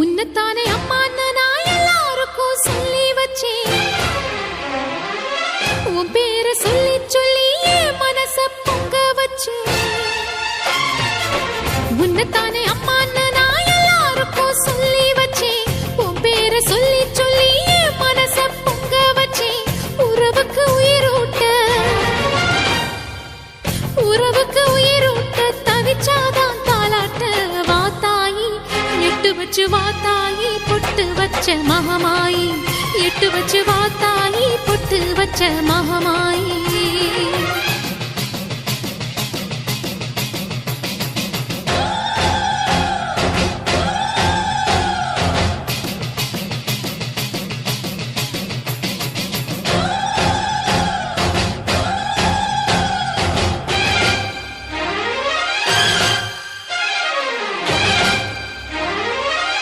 உன்னத்தானே அம்மான்னு நான் எல்லாருக்கும் சொல்லி வச்சேன். உன் பேரை சொல்லி சொல்லி என் மனச பொங்க வச்சேன். உன்னத்தானே அம்மான்னு நான் எல்லாருக்கும் சொல்லி வச்சேன். உன் பேரை சொல்லி சொல்லி என் மனச பொங்க வச்சேன். உறவுக்கு உயிரூட்ட தவிச்சாதான் தாலாட்ட. வாத்தாயி எட்டு வச்சு வாத்தாயி பொட்டு வச்ச மகமாயி. எட்டு வச்சு வாத்தாயி பொட்டு வச்ச மகமாயி.